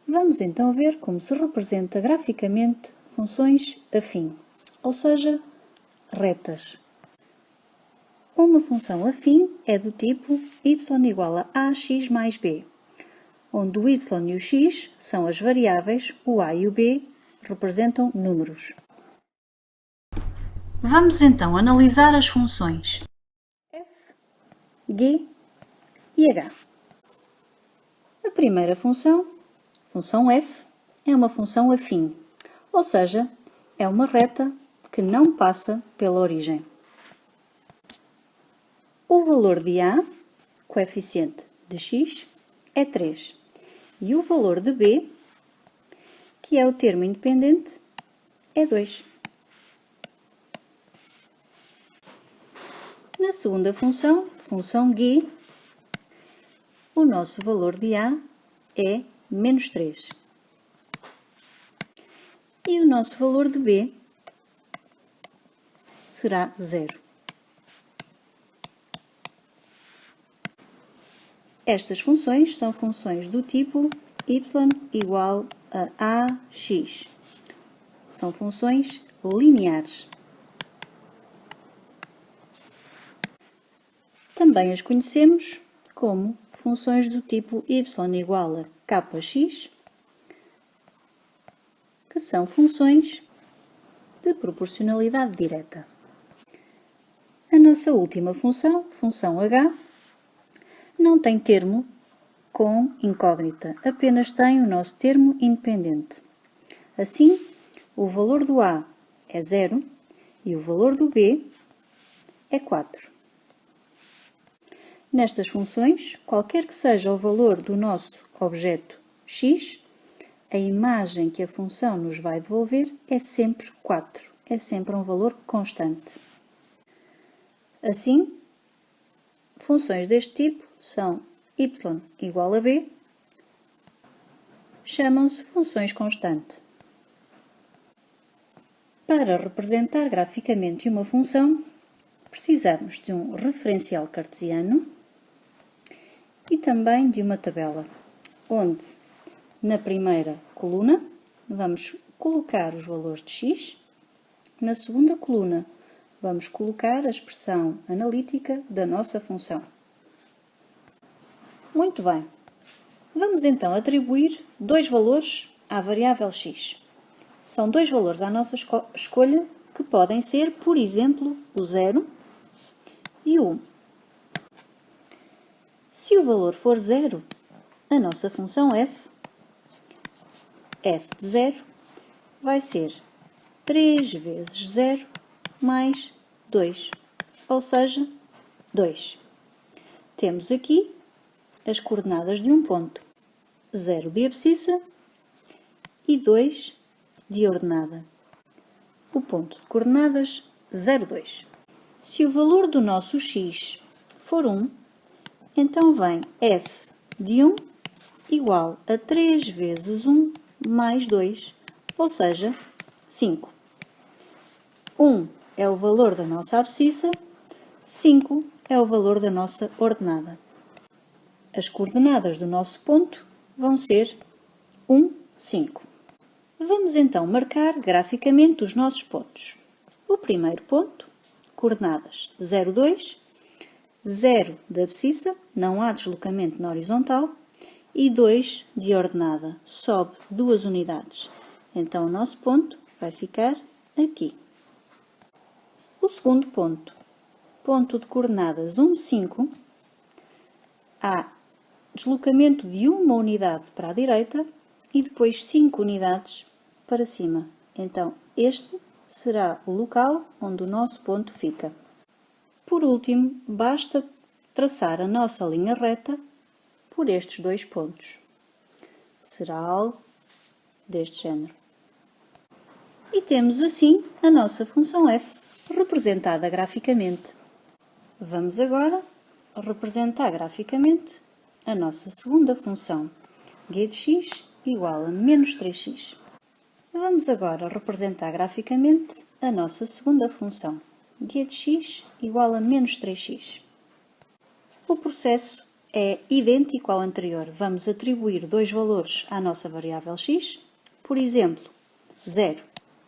Vamos então ver como se representa graficamente funções afim, ou seja, retas. Uma função afim é do tipo y igual a ax mais b, onde o y e o x são as variáveis, o a e o b representam números. Vamos então analisar as funções f, g e h. A primeira função f, é uma função afim, ou seja, é uma reta que não passa pela origem. O valor de a, coeficiente de x, é 3 e o valor de b, que é o termo independente, é 2. Na segunda função g, o nosso valor de a é menos 3 e o nosso valor de b será 0. Estas funções são funções do tipo y igual a ax. São funções lineares. Também as conhecemos como funções do tipo y igual a kx, que são funções de proporcionalidade direta. A nossa última função h, não tem termo com incógnita, apenas tem o nosso termo independente. Assim, o valor do a é 0 e o valor do b é 4. Nestas funções, qualquer que seja o valor do nosso objeto x, a imagem que a função nos vai devolver é sempre 4, é sempre um valor constante. Assim, funções deste tipo são y igual a b, chamam-se funções constante. Para representar graficamente uma função, precisamos de um referencial cartesiano e também de uma tabela, onde na primeira coluna vamos colocar os valores de x, na segunda coluna vamos colocar a expressão analítica da nossa função. Muito bem, vamos então atribuir dois valores à variável x. São dois valores à nossa escolha que podem ser, por exemplo, o 0 e o 1. Se o valor for 0, a nossa função f de 0, vai ser 3 vezes 0 mais 2, ou seja, 2. Temos aqui as coordenadas de um ponto, 0 de abscissa e 2 de ordenada. O ponto de coordenadas 0, 2. Se o valor do nosso x for 1, então vem f de 1 igual a 3 vezes 1 mais 2, ou seja, 5. 1 é o valor da nossa abscissa, 5 é o valor da nossa ordenada. As coordenadas do nosso ponto vão ser 1, 5. Vamos então marcar graficamente os nossos pontos. O primeiro ponto, coordenadas 0, 2, 0 de abscissa, não há deslocamento na horizontal, e 2 de ordenada, sobe 2 unidades. Então o nosso ponto vai ficar aqui. O segundo ponto, ponto de coordenadas 1, 5, há deslocamento de uma unidade para a direita e depois 5 unidades para cima. Então este será o local onde o nosso ponto fica. Por último, basta traçar a nossa linha reta por estes dois pontos. Será algo deste género. E temos assim a nossa função f representada graficamente. Vamos agora representar graficamente a nossa segunda função, g de x igual a menos 3x. Vamos agora representar graficamente a nossa segunda função, g de x igual a menos 3x. O processo é idêntico ao anterior. Vamos atribuir dois valores à nossa variável x, por exemplo, 0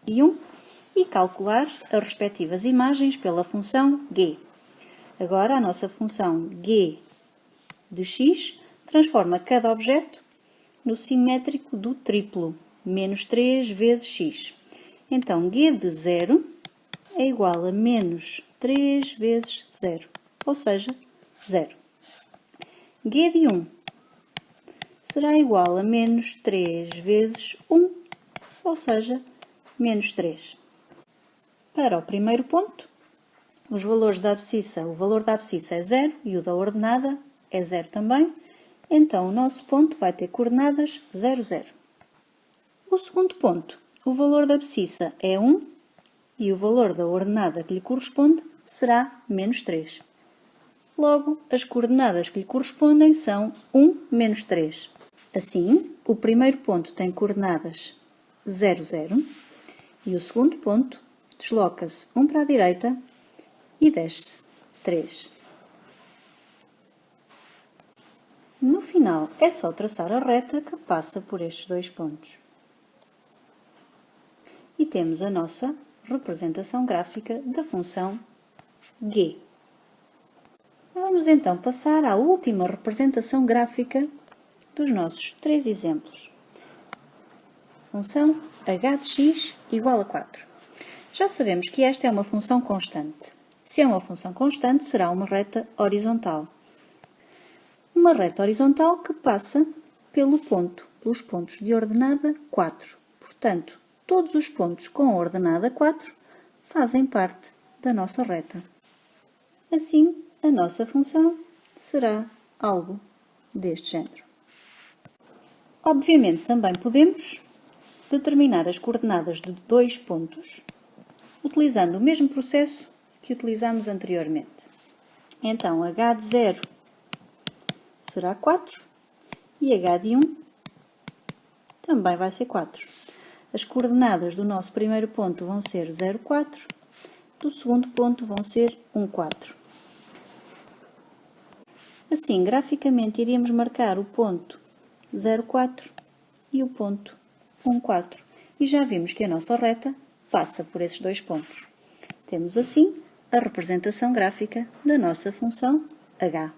e 1, e calcular as respectivas imagens pela função g. Agora, a nossa função g de x transforma cada objeto no simétrico do triplo, menos 3 vezes x. Então, g de 0 é igual a menos 3 vezes 0, ou seja, 0. G de 1 será igual a menos 3 vezes 1, ou seja, menos 3. Para o primeiro ponto, os valores da abscissa, o valor da abscissa é 0 e o da ordenada é 0 também, então o nosso ponto vai ter coordenadas 0, 0. O segundo ponto, o valor da abscissa é 1 e o valor da ordenada que lhe corresponde será menos 3. Logo, as coordenadas que lhe correspondem são 1 menos 3. Assim, o primeiro ponto tem coordenadas 0, 0 e o segundo ponto desloca-se 1 para a direita e desce 3. No final, é só traçar a reta que passa por estes dois pontos. E temos a nossa representação gráfica da função g. Vamos então passar à última representação gráfica dos nossos três exemplos. Função h de x igual a 4. Já sabemos que esta é uma função constante. Se é uma função constante, será uma reta horizontal. Uma reta horizontal que passa pelos pontos de ordenada 4. Portanto, todos os pontos com a ordenada 4 fazem parte da nossa reta. Assim, a nossa função será algo deste género. Obviamente, também podemos determinar as coordenadas de dois pontos utilizando o mesmo processo que utilizamos anteriormente. Então, h de 0 será 4 e h de 1 também vai ser 4. As coordenadas do nosso primeiro ponto vão ser 0, 4, do segundo ponto vão ser 1, 4. Assim, graficamente, iríamos marcar o ponto 0, 4 e o ponto 1, 4. E já vimos que a nossa reta passa por esses dois pontos. Temos assim a representação gráfica da nossa função h.